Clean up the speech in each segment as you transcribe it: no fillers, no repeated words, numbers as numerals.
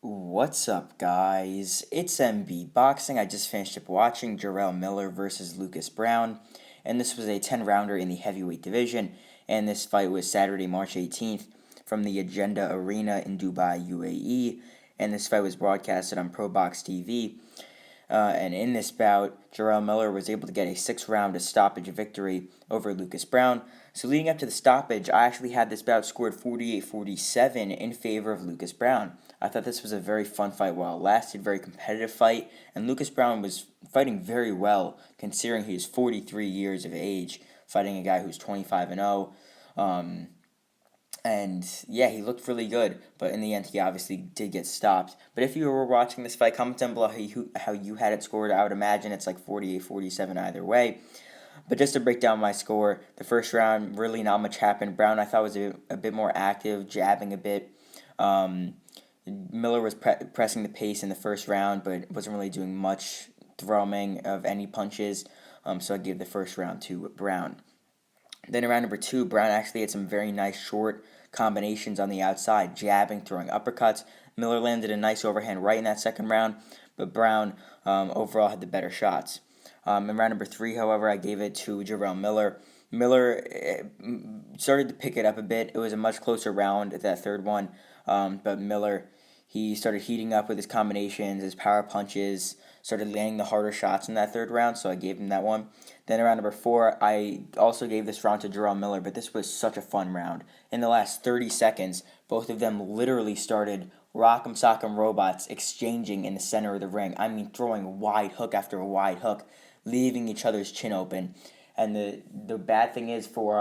What's up, guys? It's MB Boxing. I just finished up watching Jarrell Miller versus Lucas Browne, and this was a 10-rounder in the heavyweight division, and this fight was Saturday, March 18th from the Agenda Arena in Dubai, UAE, and this fight was broadcasted on ProBox TV. And in this bout, Jarrell Miller was able to get a 6-round stoppage victory over Lucas Browne. So leading up to the stoppage, I actually had this bout scored 48-47 in favor of Lucas Browne. I thought this was a very fun fight while it lasted, very competitive fight, and Lucas Browne was fighting very well considering he is 43 years of age, fighting a guy who's 25-0. And yeah, he looked really good, but in the end, he obviously did get stopped. But if you were watching this fight, comment down below how you had it scored. I would imagine it's like 48-47 either way. But just to break down my score, the first round, really not much happened. Browne, I thought, was a bit more active, jabbing a bit. Miller was pressing the pace in the first round, but wasn't really doing much throwing of any punches. So I gave the first round to Browne. Then in round number 2, Browne actually had some very nice short combinations on the outside, jabbing, throwing uppercuts. Miller landed a nice overhand right in that second round, but Browne overall had the better shots. In round number 3, however, I gave it to Jarrell Miller. Miller started to pick it up a bit. It was a much closer round at that third one, but Miller, he started heating up with his combinations, his power punches, started landing the harder shots in that third round, so I gave him that one. Then around number 4, I also gave this round to Jarrell Miller, but this was such a fun round. In the last 30 seconds, both of them literally started rock'em sock'em robots exchanging in the center of the ring. I mean, throwing wide hook after wide hook, leaving each other's chin open. And the bad thing is for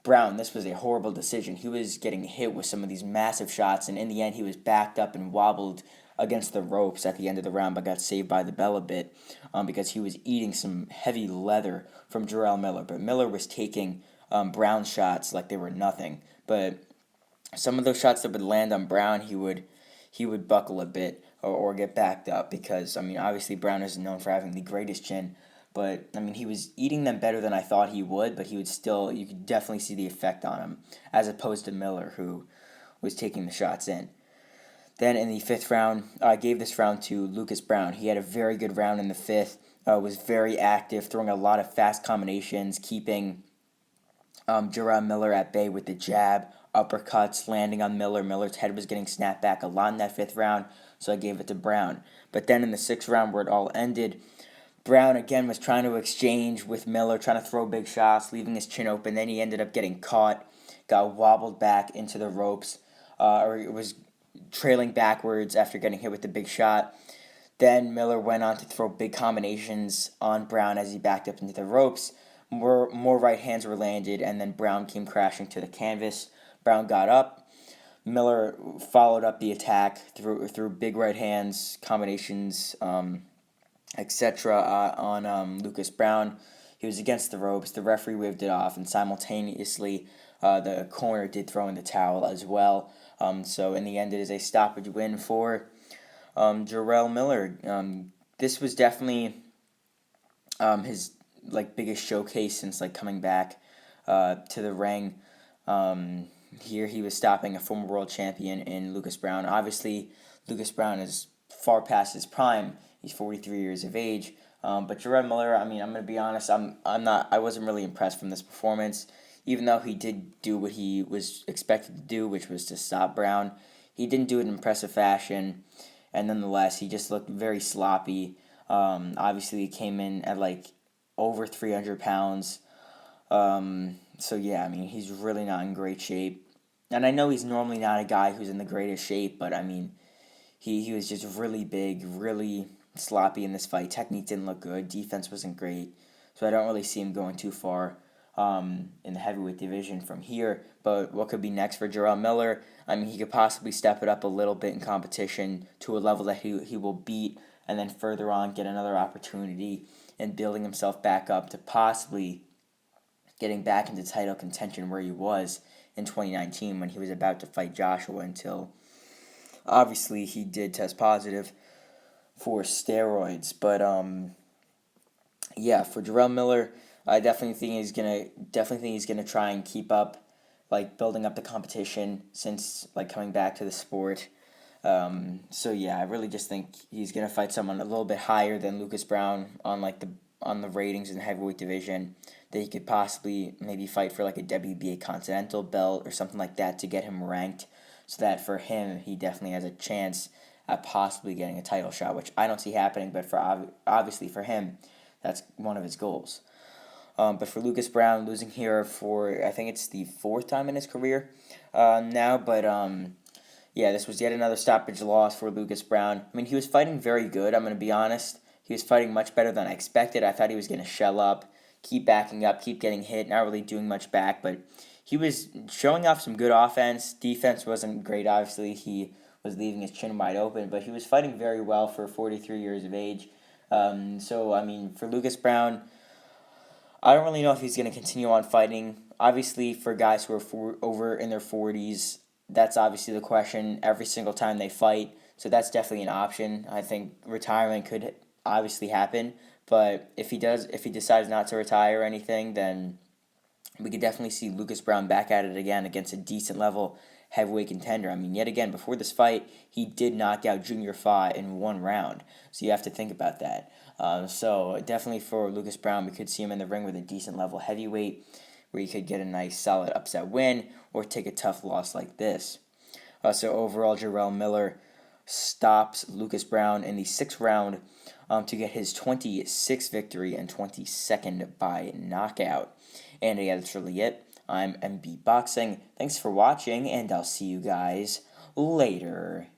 Browne, this was a horrible decision. He was getting hit with some of these massive shots, and in the end, he was backed up and wobbled against the ropes at the end of the round, but got saved by the bell a bit because he was eating some heavy leather from Jarrell Miller. But Miller was taking Browne's shots like they were nothing. But some of those shots that would land on Browne, he would buckle a bit or get backed up because, I mean, obviously Browne isn't known for having the greatest chin. But, I mean, he was eating them better than I thought he would, but he would still, you could definitely see the effect on him, as opposed to Miller, who was taking the shots in. Then in the 5th round, I gave this round to Lucas Browne. He had a very good round in the 5th, was very active, throwing a lot of fast combinations, keeping Jarrell Miller at bay with the jab, uppercuts, landing on Miller. Miller's head was getting snapped back a lot in that 5th round, so I gave it to Browne. But then in the 6th round, where it all ended, Browne again was trying to exchange with Miller, trying to throw big shots, leaving his chin open. Then he ended up getting caught, got wobbled back into the ropes, or it was trailing backwards after getting hit with the big shot. Then Miller went on to throw big combinations on Browne as he backed up into the ropes. More right hands were landed, and then Browne came crashing to the canvas. Browne got up. Miller followed up the attack through big right hands, combinations, etc. On Lucas Browne. He was against the ropes. The referee waved it off, and simultaneously the corner did throw in the towel as well. So in the end, it is a stoppage win for Jarrell Miller. This was definitely his biggest showcase since coming back to the ring. Here he was stopping a former world champion in Lucas Browne. Obviously, Lucas Browne is far past his prime. He's 43 years of age. But Jarrell Miller, I mean, I'm gonna be honest. I wasn't really impressed from this performance. Even though he did do what he was expected to do, which was to stop Browne, he didn't do it in impressive fashion, and nonetheless, he just looked very sloppy. Obviously, he came in at over 300 pounds. So yeah, I mean, he's really not in great shape. And I know he's normally not a guy who's in the greatest shape, but I mean, he was just really big, really sloppy in this fight. Technique didn't look good. Defense wasn't great. So I don't really see him going too far in the heavyweight division from here. But what could be next for Jarrell Miller? I mean, he could possibly step it up a little bit in competition to a level that he will beat, and then further on get another opportunity and building himself back up to possibly getting back into title contention where he was in 2019 when he was about to fight Joshua, until obviously he did test positive for steroids. But yeah, for Jarrell Miller, I definitely think he's gonna try and keep up, building up the competition since coming back to the sport. So yeah, I really just think he's gonna fight someone a little bit higher than Lucas Browne on the ratings in the heavyweight division. That he could possibly maybe fight for like a WBA Continental belt or something like that to get him ranked, so that for him he definitely has a chance at possibly getting a title shot, which I don't see happening. But obviously for him, that's one of his goals. But for Lucas Browne, losing here for I think it's the fourth time in his career now, but yeah, this was yet another stoppage loss for Lucas Browne. I mean, he was fighting very good, I'm going to be honest. He was fighting much better than I expected. I thought he was going to shell up, keep backing up, keep getting hit, not really doing much back, but he was showing off some good offense. Defense wasn't great, obviously. He was leaving his chin wide open, but he was fighting very well for 43 years of age. So, I mean, for Lucas Browne, I don't really know if he's going to continue on fighting. Obviously, for guys who are over in their 40s, that's obviously the question every single time they fight. So that's definitely an option. I think retirement could obviously happen, but if he decides not to retire or anything, then we could definitely see Lucas Browne back at it again against a decent level heavyweight contender. I mean, yet again, before this fight, he did knock out Junior Fa in one round. So you have to think about that. So definitely for Lucas Browne, we could see him in the ring with a decent level heavyweight, where he could get a nice solid upset win or take a tough loss like this. So overall, Jarrell Miller stops Lucas Browne in the sixth round to get his 26th victory and 22nd by knockout. And yeah, that's really it. I'm MB Boxing. Thanks for watching, and I'll see you guys later.